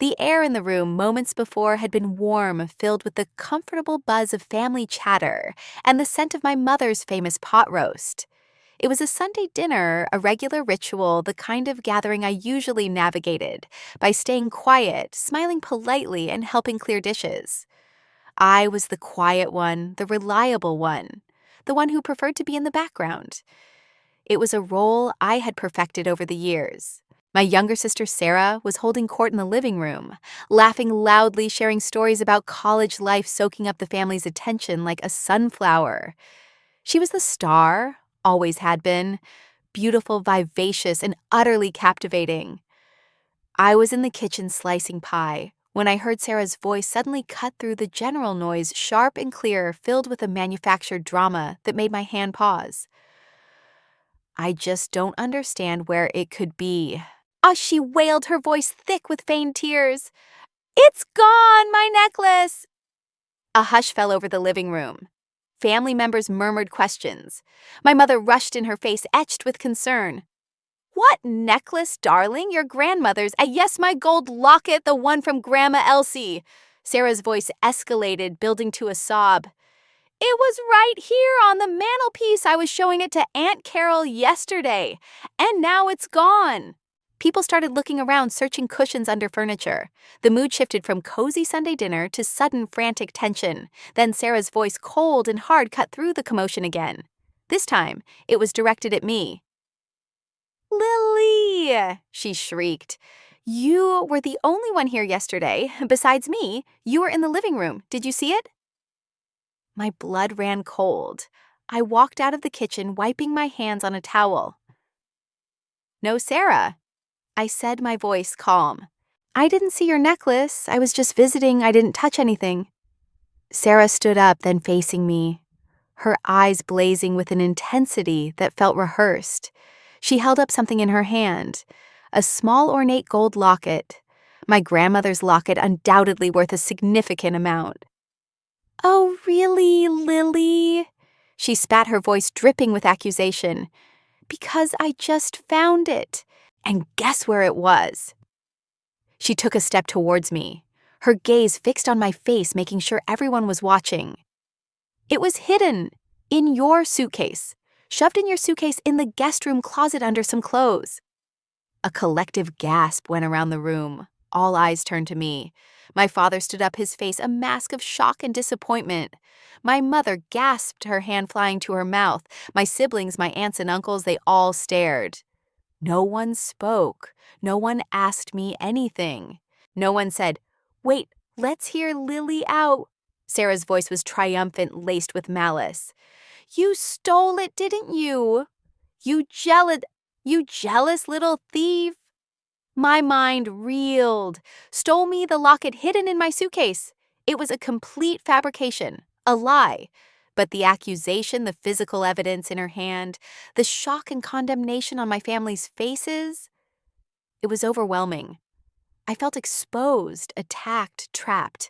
The air in the room moments before had been warm, filled with the comfortable buzz of family chatter and the scent of my mother's famous pot roast. It was a Sunday dinner, a regular ritual, the kind of gathering I usually navigated by staying quiet, smiling politely, and helping clear dishes. I was the quiet one, the reliable one, the one who preferred to be in the background. It was a role I had perfected over the years. My younger sister Sarah was holding court in the living room, laughing loudly, sharing stories about college life soaking up the family's attention like a sunflower. She was the star, always had been, beautiful, vivacious, and utterly captivating. I was in the kitchen slicing pie when I heard Sarah's voice suddenly cut through the general noise, sharp and clear, filled with a manufactured drama that made my hand pause. I just don't understand where it could be. Ah, she wailed, her voice thick with feigned tears. It's gone, my necklace! A hush fell over the living room. Family members murmured questions. My mother rushed in, her face etched with concern. What necklace, darling? Your grandmother's. Yes, my gold locket, the one from Grandma Elsie. Sarah's voice escalated, building to a sob. It was right here on the mantelpiece. I was showing it to Aunt Carol yesterday, and now it's gone. People started looking around, searching cushions under furniture. The mood shifted from cozy Sunday dinner to sudden frantic tension. Then Sarah's voice, cold and hard, cut through the commotion again. This time, it was directed at me. Lily, she shrieked. You were the only one here yesterday. Besides me, you were in the living room. Did you see it? My blood ran cold. I walked out of the kitchen, wiping my hands on a towel. No, Sarah, I said, my voice calm. I didn't see your necklace. I was just visiting. I didn't touch anything. Sarah stood up, then facing me, her eyes blazing with an intensity that felt rehearsed. She held up something in her hand, a small ornate gold locket, my grandmother's locket, undoubtedly worth a significant amount. Oh, really, Lily? She spat, her voice dripping with accusation. Because I just found it. And guess where it was? She took a step towards me, her gaze fixed on my face, making sure everyone was watching. It was hidden in your suitcase, shoved in your suitcase in the guest room closet under some clothes. A collective gasp went around the room. All eyes turned to me. My father stood up, his face a mask of shock and disappointment. My mother gasped, her hand flying to her mouth. My siblings, my aunts and uncles, they all stared. No one spoke. No one asked me anything. No one said, "Wait, let's hear Lily out." Sarah's voice was triumphant, laced with malice. You stole it, didn't you? You jealous little thief. My mind reeled. Stole me the locket hidden in my suitcase. It was a complete fabrication, a lie. But the accusation, the physical evidence in her hand, the shock and condemnation on my family's faces, it was overwhelming. I felt exposed, attacked, trapped.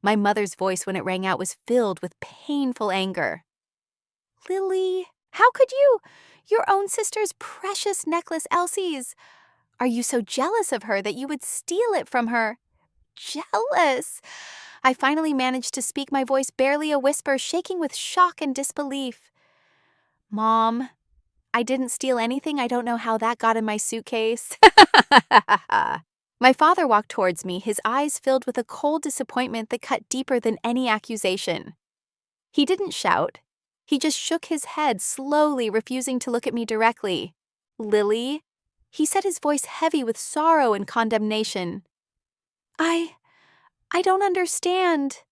My mother's voice, when it rang out, was filled with painful anger. Lily, how could you? Your own sister's precious necklace, Elsie's. Are you so jealous of her that you would steal it from her? Jealous? I finally managed to speak, my voice barely a whisper, shaking with shock and disbelief. Mom, I didn't steal anything. I don't know how that got in my suitcase. My father walked towards me, his eyes filled with a cold disappointment that cut deeper than any accusation. He didn't shout. He just shook his head slowly, refusing to look at me directly. Lily, he said, his voice heavy with sorrow and condemnation. I don't understand.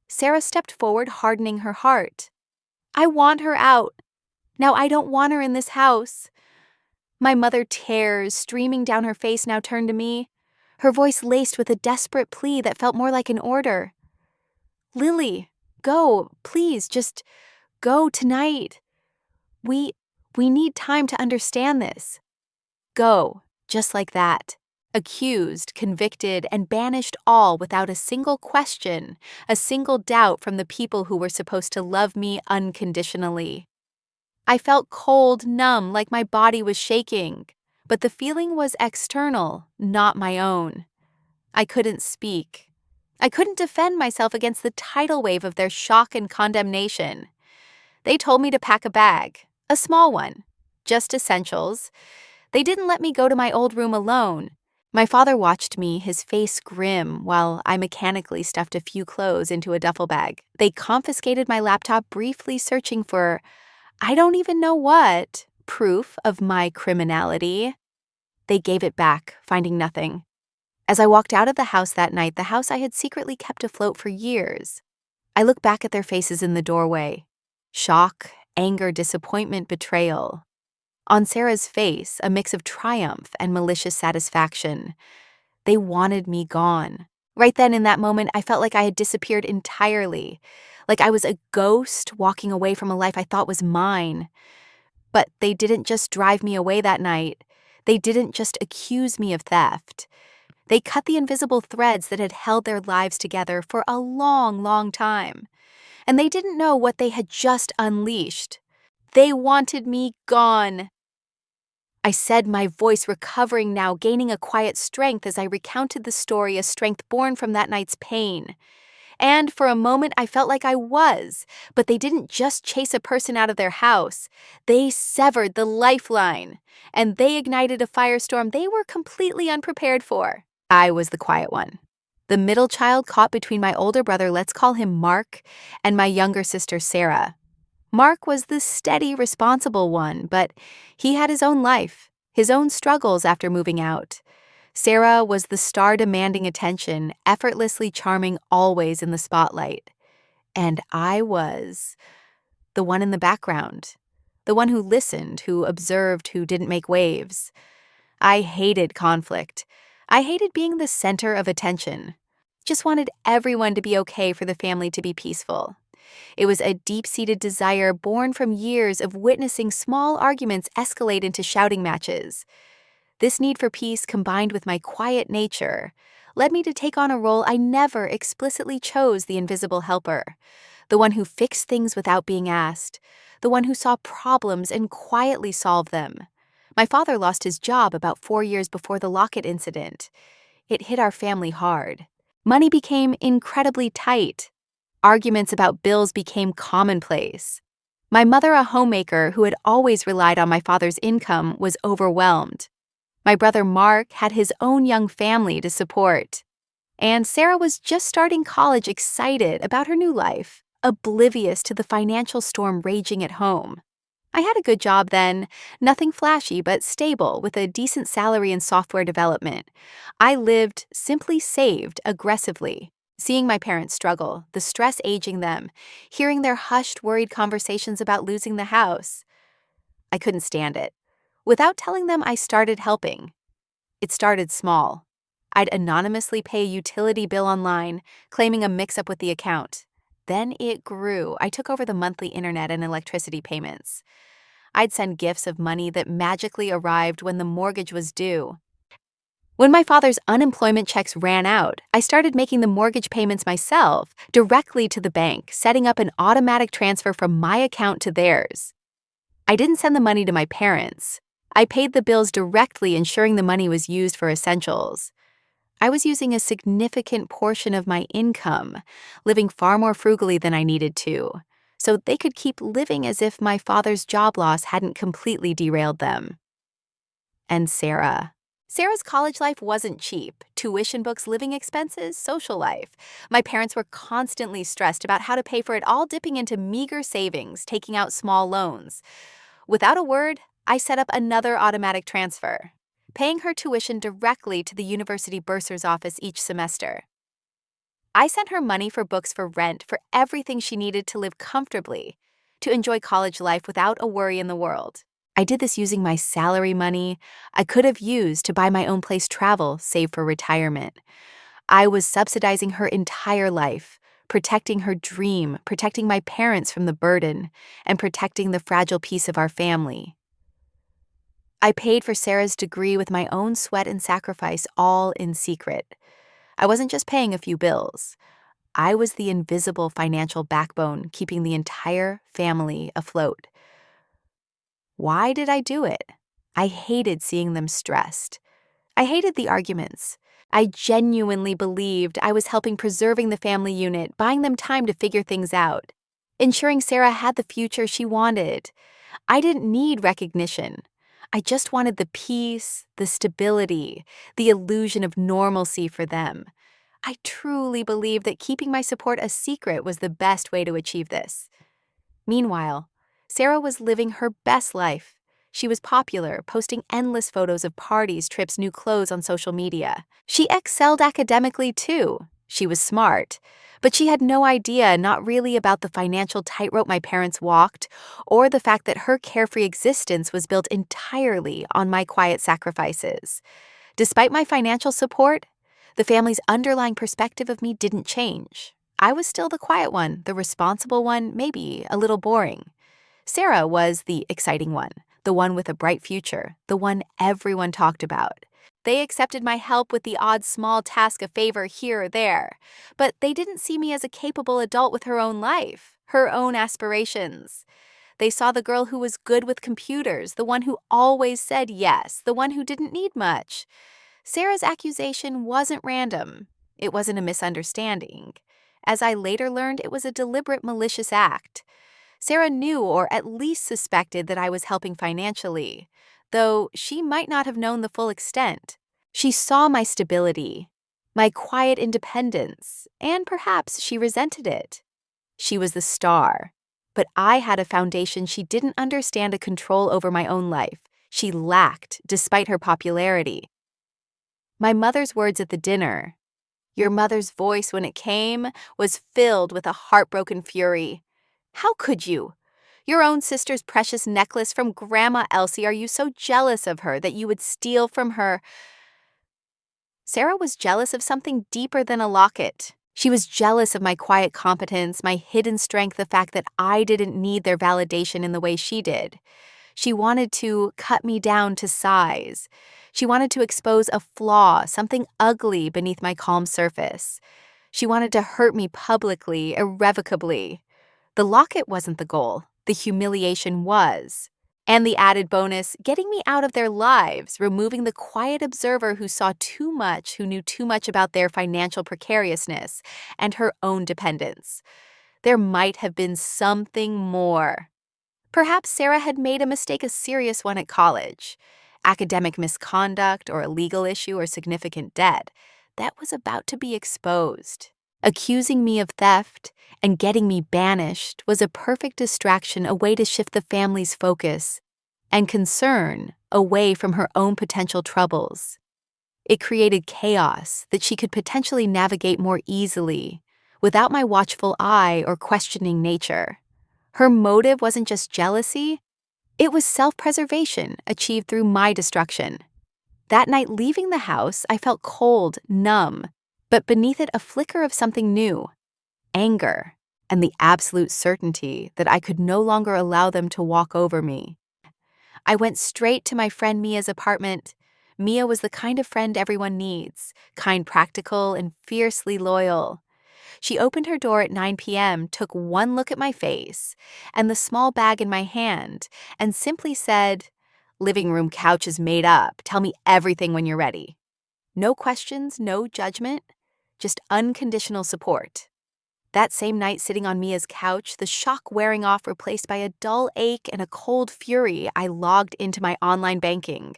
Sarah stepped forward, hardening her heart. I want her out. Now I don't want her in this house. My mother, tears streaming down her face, now turned to me, her voice laced with a desperate plea that felt more like an order. Lily, go, please, just go tonight. We need time to understand this. Go, just like that. Accused, convicted, and banished all without a single question, a single doubt from the people who were supposed to love me unconditionally. I felt cold, numb, like my body was shaking, but the feeling was external, not my own. I couldn't speak. I couldn't defend myself against the tidal wave of their shock and condemnation. They told me to pack a bag, a small one, just essentials. They didn't let me go to my old room alone. My father watched me, his face grim, while I mechanically stuffed a few clothes into a duffel bag. They confiscated my laptop, briefly searching for, I don't even know what, proof of my criminality. They gave it back, finding nothing. As I walked out of the house that night, the house I had secretly kept afloat for years, I look back at their faces in the doorway. Shock, anger, disappointment, betrayal. On Sarah's face, a mix of triumph and malicious satisfaction. They wanted me gone. Right then, in that moment, I felt like I had disappeared entirely, like I was a ghost walking away from a life I thought was mine. But they didn't just drive me away that night. They didn't just accuse me of theft. They cut the invisible threads that had held their lives together for a long, long time. And they didn't know what they had just unleashed. They wanted me gone. I said, my voice recovering now, gaining a quiet strength as I recounted the story, a strength born from that night's pain. And for a moment, I felt like I was, but they didn't just chase a person out of their house. They severed the lifeline, and they ignited a firestorm they were completely unprepared for. I was the quiet one, the middle child caught between my older brother, let's call him Mark, and my younger sister, Sarah. Mark was the steady, responsible one, but he had his own life, his own struggles after moving out. Sarah was the star demanding attention, effortlessly charming, always in the spotlight. And I was the one in the background, the one who listened, who observed, who didn't make waves. I hated conflict. I hated being the center of attention. Just wanted everyone to be okay, for the family to be peaceful. It was a deep-seated desire born from years of witnessing small arguments escalate into shouting matches. This need for peace, combined with my quiet nature, led me to take on a role I never explicitly chose: the invisible helper, the one who fixed things without being asked, the one who saw problems and quietly solved them. My father lost his job about 4 years before the locket incident. It hit our family hard. Money became incredibly tight. Arguments about bills became commonplace. My mother, a homemaker who had always relied on my father's income, was overwhelmed. My brother Mark had his own young family to support. And Sarah was just starting college, excited about her new life, oblivious to the financial storm raging at home. I had a good job then, nothing flashy but stable, with a decent salary in software development. I lived, simply saved, aggressively, seeing my parents struggle, the stress aging them, hearing their hushed, worried conversations about losing the house. I couldn't stand it. Without telling them, I started helping. It started small. I'd anonymously pay a utility bill online, claiming a mix-up with the account. Then it grew. I took over the monthly internet and electricity payments. I'd send gifts of money that magically arrived when the mortgage was due. When my father's unemployment checks ran out, I started making the mortgage payments myself, directly to the bank, setting up an automatic transfer from my account to theirs. I didn't send the money to my parents. I paid the bills directly, ensuring the money was used for essentials. I was using a significant portion of my income, living far more frugally than I needed to, so they could keep living as if my father's job loss hadn't completely derailed them. And Sarah. Sarah's college life wasn't cheap. Tuition, books, living expenses, social life. My parents were constantly stressed about how to pay for it all, dipping into meager savings, taking out small loans. Without a word, I set up another automatic transfer, paying her tuition directly to the university bursar's office each semester. I sent her money for books, for rent, for everything she needed to live comfortably, to enjoy college life without a worry in the world. I did this using my salary money I could have used to buy my own place, travel, save for retirement. I was subsidizing her entire life, protecting her dream, protecting my parents from the burden, and protecting the fragile peace of our family. I paid for Sarah's degree with my own sweat and sacrifice, all in secret. I wasn't just paying a few bills. I was the invisible financial backbone keeping the entire family afloat. Why did I do it? I hated seeing them stressed. I hated the arguments. I genuinely believed I was helping preserving the family unit, buying them time to figure things out, ensuring Sarah had the future she wanted. I didn't need recognition. I just wanted the peace, the stability, the illusion of normalcy for them. I truly believed that keeping my support a secret was the best way to achieve this. Meanwhile, Sarah was living her best life. She was popular, posting endless photos of parties, trips, new clothes on social media. She excelled academically too. She was smart, but she had no idea, not really, about the financial tightrope my parents walked, or the fact that her carefree existence was built entirely on my quiet sacrifices. Despite my financial support, the family's underlying perspective of me didn't change. I was still the quiet one, the responsible one, maybe a little boring. Sarah was the exciting one, the one with a bright future, the one everyone talked about. They accepted my help with the odd small task of favor here or there, but they didn't see me as a capable adult with her own life, her own aspirations. They saw the girl who was good with computers, the one who always said yes, the one who didn't need much. Sarah's accusation wasn't random. It wasn't a misunderstanding. As I later learned, it was a deliberate, malicious act. Sarah knew, or at least suspected, that I was helping financially, though she might not have known the full extent. She saw my stability, my quiet independence, and perhaps she resented it. She was the star, but I had a foundation she didn't understand, a control over my own life. She lacked, despite her popularity. My mother's words at the dinner, your mother's voice when it came, was filled with a heartbroken fury. How could you? Your own sister's precious necklace from Grandma Elsie, are you so jealous of her that you would steal from her? Sarah was jealous of something deeper than a locket. She was jealous of my quiet competence, my hidden strength, the fact that I didn't need their validation in the way she did. She wanted to cut me down to size. She wanted to expose a flaw, something ugly beneath my calm surface. She wanted to hurt me publicly, irrevocably. The locket wasn't the goal. The humiliation was. And the added bonus, getting me out of their lives, removing the quiet observer who saw too much, who knew too much about their financial precariousness and her own dependence. There might have been something more. Perhaps Sarah had made a mistake, a serious one, at college. Academic misconduct or a legal issue or significant debt. That was about to be exposed. Accusing me of theft and getting me banished was a perfect distraction, a way to shift the family's focus and concern away from her own potential troubles. It created chaos that she could potentially navigate more easily without my watchful eye or questioning nature. Her motive wasn't just jealousy, it was self-preservation achieved through my destruction. That night leaving the house, I felt cold, numb, but beneath it a flicker of something new, anger, and the absolute certainty that I could no longer allow them to walk over me. I went straight to my friend Mia's apartment. Mia was the kind of friend everyone needs, kind, practical, and fiercely loyal. She opened her door at 9 p.m., took one look at my face and the small bag in my hand, and simply said, "Living room couch is made up. Tell me everything when you're ready." No questions, no judgment, just unconditional support. That same night, sitting on Mia's couch, the shock wearing off, replaced by a dull ache and a cold fury, I logged into my online banking.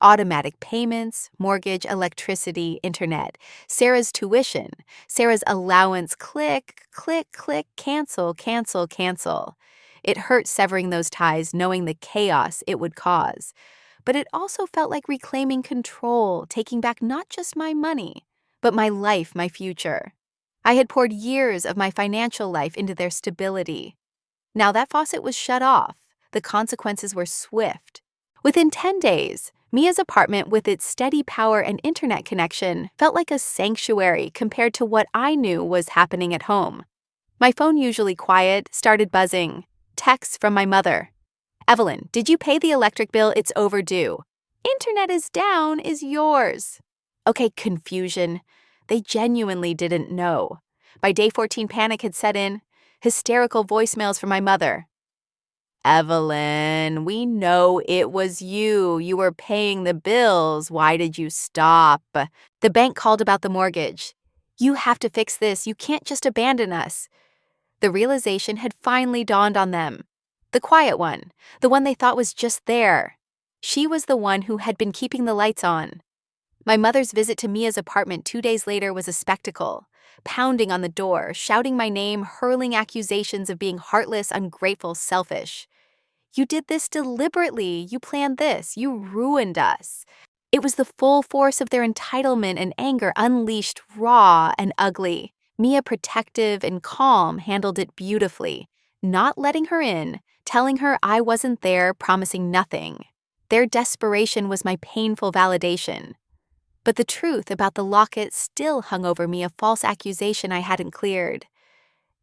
Automatic payments, mortgage, electricity, internet, Sarah's tuition, Sarah's allowance, click, click, click, cancel, cancel, cancel. It hurt severing those ties, knowing the chaos it would cause. But it also felt like reclaiming control, taking back not just my money, but my life, my future. I had poured years of my financial life into their stability. Now that faucet was shut off. The consequences were swift. Within 10 days, Mia's apartment, with its steady power and internet connection, felt like a sanctuary compared to what I knew was happening at home. My phone, usually quiet, started buzzing. Texts from my mother. "Evelyn, did you pay the electric bill? It's overdue." "Internet is down, is yours." Okay, confusion. They genuinely didn't know. By day 14, panic had set in. Hysterical voicemails from my mother. Evelyn, we know it was you. You were paying the bills. Why did you stop? The bank called about the mortgage. You have to fix this. You can't just abandon us. The realization had finally dawned on them. The quiet one, the one they thought was just there. She was the one who had been keeping the lights on. My mother's visit to Mia's apartment 2 days later was a spectacle. Pounding on the door, shouting my name, hurling accusations of being heartless, ungrateful, selfish. You did this deliberately. You planned this. You ruined us. It was the full force of their entitlement and anger unleashed, raw and ugly. Mia, protective and calm, handled it beautifully, not letting her in, telling her I wasn't there, promising nothing. Their desperation was my painful validation. But the truth about the locket still hung over me, a false accusation I hadn't cleared.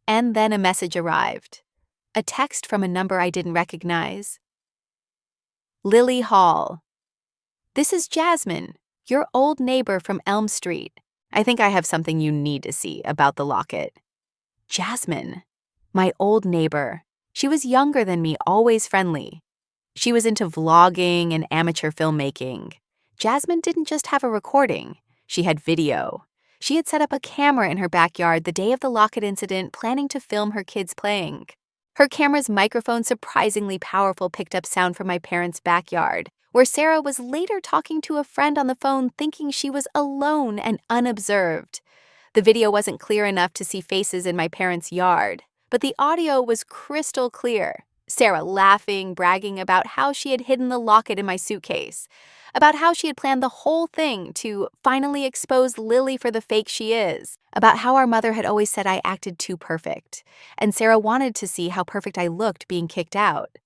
And then a message arrived. A text from a number I didn't recognize. Lily Hall. This is Jasmine, your old neighbor from Elm Street. I think I have something you need to see about the locket. Jasmine, my old neighbor. She was younger than me, always friendly. She was into vlogging and amateur filmmaking. Jasmine didn't just have a recording. She had video. She had set up a camera in her backyard the day of the locket incident, planning to film her kids playing. Her camera's microphone, surprisingly powerful, picked up sound from my parents' backyard, where Sarah was later talking to a friend on the phone, thinking she was alone and unobserved. The video wasn't clear enough to see faces in my parents' yard, but the audio was crystal clear. Sarah laughing, bragging about how she had hidden the locket in my suitcase, about how she had planned the whole thing to finally expose Lily for the fake she is, about how our mother had always said I acted too perfect, and Sarah wanted to see how perfect I looked being kicked out.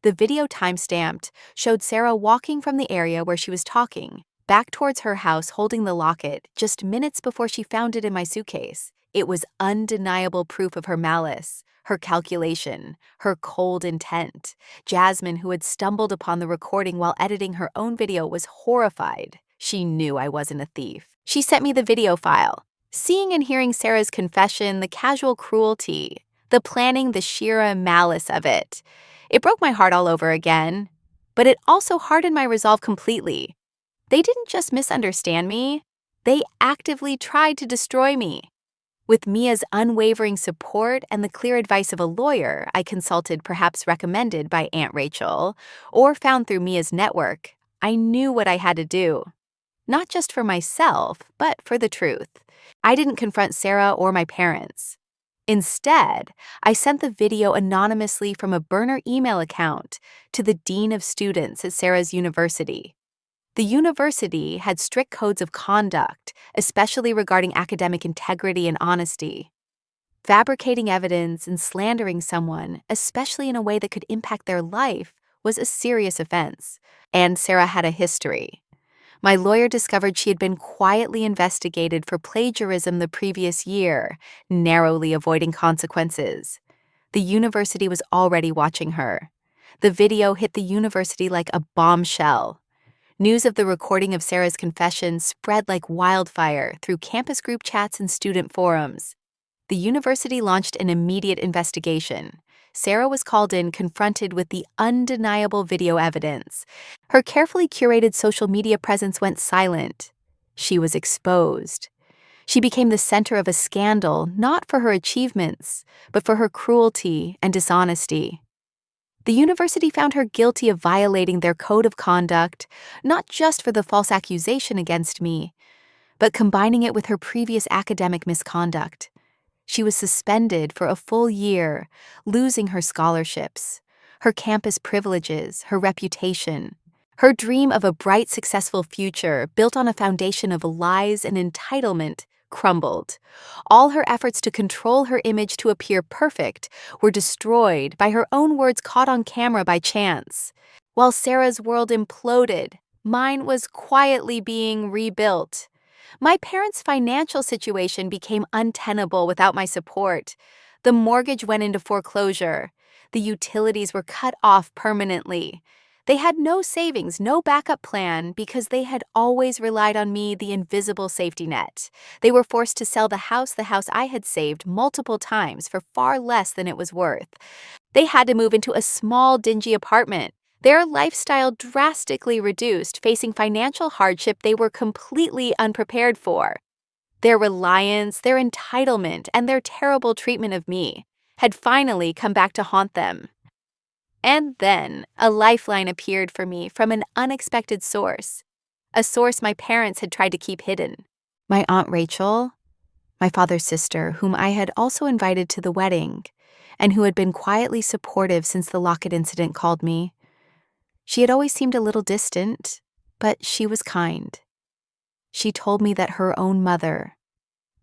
The video, time-stamped, showed Sarah walking from the area where she was talking, back towards her house holding the locket just minutes before she found it in my suitcase. It was undeniable proof of her malice, her calculation, her cold intent. Jasmine, who had stumbled upon the recording while editing her own video, was horrified. She knew I wasn't a thief. She sent me the video file. Seeing and hearing Sarah's confession, the casual cruelty, the planning, the sheer malice of it. It broke my heart all over again, but it also hardened my resolve completely. They didn't just misunderstand me, they actively tried to destroy me. With Mia's unwavering support and the clear advice of a lawyer I consulted, perhaps recommended by Aunt Rachel, or found through Mia's network, I knew what I had to do. Not just for myself, but for the truth. I didn't confront Sarah or my parents. Instead, I sent the video anonymously from a burner email account to the dean of students at Sarah's university. The university had strict codes of conduct, especially regarding academic integrity and honesty. Fabricating evidence and slandering someone, especially in a way that could impact their life, was a serious offense. And Sarah had a history. My lawyer discovered she had been quietly investigated for plagiarism the previous year, narrowly avoiding consequences. The university was already watching her. The video hit the university like a bombshell. News of the recording of Sarah's confession spread like wildfire through campus group chats and student forums. The university launched an immediate investigation. Sarah was called in, confronted with the undeniable video evidence. Her carefully curated social media presence went silent. She was exposed. She became the center of a scandal, not for her achievements, but for her cruelty and dishonesty. The university found her guilty of violating their code of conduct, not just for the false accusation against me, but combining it with her previous academic misconduct. She was suspended for a full year, losing her scholarships, her campus privileges, her reputation. Her dream of a bright, successful future built on a foundation of lies and entitlement crumbled. All her efforts to control her image to appear perfect were destroyed by her own words caught on camera by chance. While Sarah's world imploded, mine was quietly being rebuilt. My parents' financial situation became untenable without my support. The mortgage went into foreclosure. The utilities were cut off permanently. They had no savings, no backup plan, because they had always relied on me, the invisible safety net. They were forced to sell the house I had saved multiple times for far less than it was worth. They had to move into a small, dingy apartment. Their lifestyle drastically reduced, facing financial hardship they were completely unprepared for. Their reliance, their entitlement, and their terrible treatment of me had finally come back to haunt them. And then a lifeline appeared for me from an unexpected source, a source my parents had tried to keep hidden. My Aunt Rachel, my father's sister, whom I had also invited to the wedding, and who had been quietly supportive since the locket incident, called me. She had always seemed a little distant, but she was kind. She told me that her own mother,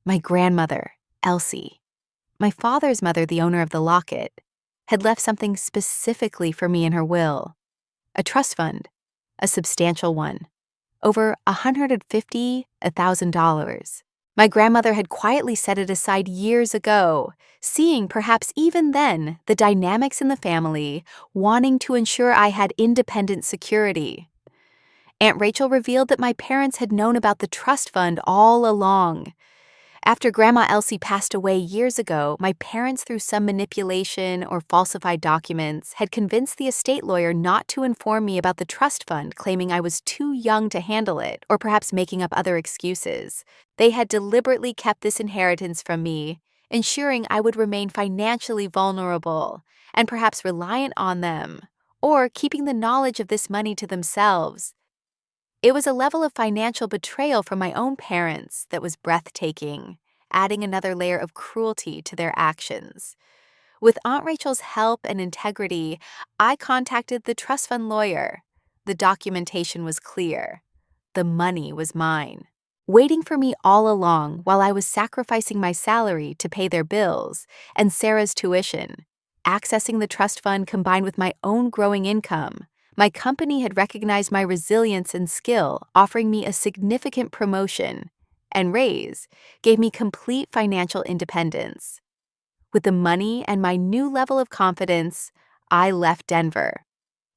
my grandmother, Elsie, my father's mother, the owner of the locket, had left something specifically for me in her will. A trust fund, a substantial one, over $150,000. My grandmother had quietly set it aside years ago, seeing perhaps even then the dynamics in the family, wanting to ensure I had independent security. Aunt Rachel revealed that my parents had known about the trust fund all along. After Grandma Elsie passed away years ago, my parents, through some manipulation or falsified documents, had convinced the estate lawyer not to inform me about the trust fund, claiming I was too young to handle it, or perhaps making up other excuses. They had deliberately kept this inheritance from me, ensuring I would remain financially vulnerable and perhaps reliant on them, or keeping the knowledge of this money to themselves. It was a level of financial betrayal from my own parents that was breathtaking, adding another layer of cruelty to their actions. With Aunt Rachel's help and integrity, I contacted the trust fund lawyer. The documentation was clear. The money was mine, waiting for me all along while I was sacrificing my salary to pay their bills and Sarah's tuition. Accessing the trust fund combined with my own growing income, my company had recognized my resilience and skill, offering me a significant promotion and raise, gave me complete financial independence. With the money and my new level of confidence, I left Denver.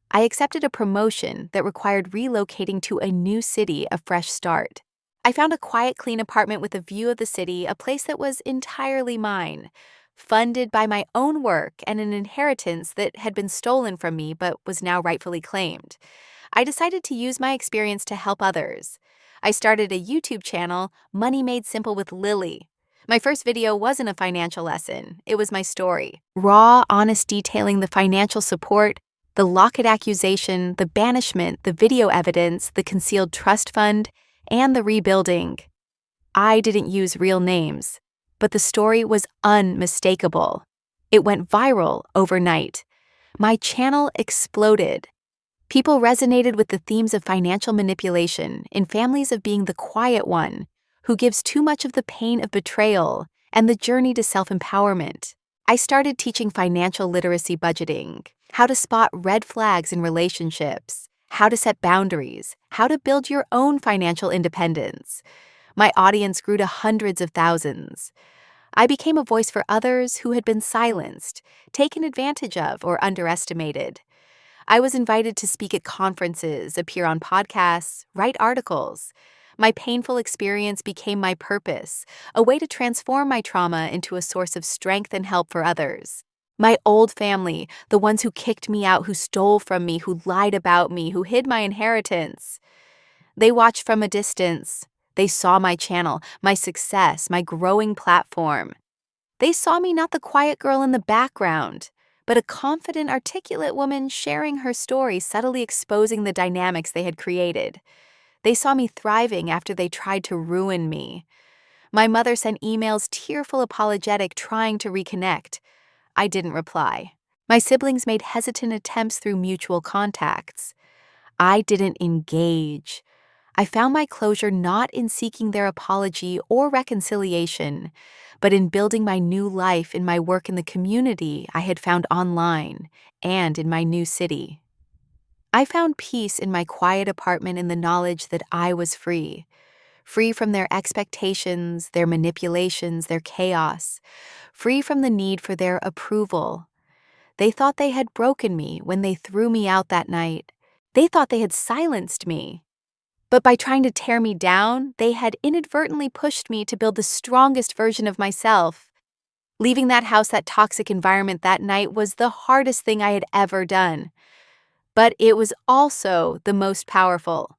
I accepted a promotion that required relocating to a new city, a fresh start. I found a quiet, clean apartment with a view of the city, a place that was entirely mine, funded by my own work and an inheritance that had been stolen from me but was now rightfully claimed. I decided to use my experience to help others. I started a YouTube channel, Money Made Simple with Lily. My first video wasn't a financial lesson, it was my story. Raw, honest detailing the financial support, the locket accusation, the banishment, the video evidence, the concealed trust fund, and the rebuilding. I didn't use real names, but the story was unmistakable. It went viral overnight. My channel exploded. People resonated with the themes of financial manipulation in families, of being the quiet one who gives too much of the pain of betrayal, and the journey to self-empowerment. I started teaching financial literacy, budgeting, how to spot red flags in relationships, how to set boundaries, how to build your own financial independence. My audience grew to hundreds of thousands. I became a voice for others who had been silenced, taken advantage of, or underestimated. I was invited to speak at conferences, appear on podcasts, write articles. My painful experience became my purpose, a way to transform my trauma into a source of strength and help for others. My old family, the ones who kicked me out, who stole from me, who lied about me, who hid my inheritance, they watched from a distance. They saw my channel, my success, my growing platform. They saw me not the quiet girl in the background, but a confident, articulate woman sharing her story, subtly exposing the dynamics they had created. They saw me thriving after they tried to ruin me. My mother sent emails, tearful, apologetic, trying to reconnect. I didn't reply. My siblings made hesitant attempts through mutual contacts. I didn't engage. I found my closure not in seeking their apology or reconciliation, but in building my new life in my work in the community I had found online and in my new city. I found peace in my quiet apartment in the knowledge that I was free from their expectations, their manipulations, their chaos, free from the need for their approval. They thought they had broken me when they threw me out that night. They thought they had silenced me. But by trying to tear me down, they had inadvertently pushed me to build the strongest version of myself. Leaving that house, that toxic environment that night was the hardest thing I had ever done. But it was also the most powerful.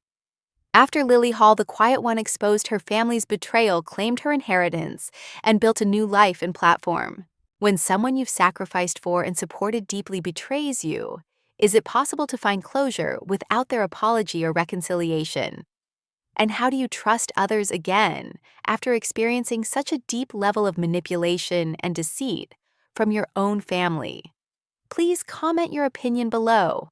After Lily Hall, the quiet one exposed her family's betrayal, claimed her inheritance, and built a new life and platform. When someone you've sacrificed for and supported deeply betrays you, is it possible to find closure without their apology or reconciliation? And how do you trust others again after experiencing such a deep level of manipulation and deceit from your own family? Please comment your opinion below.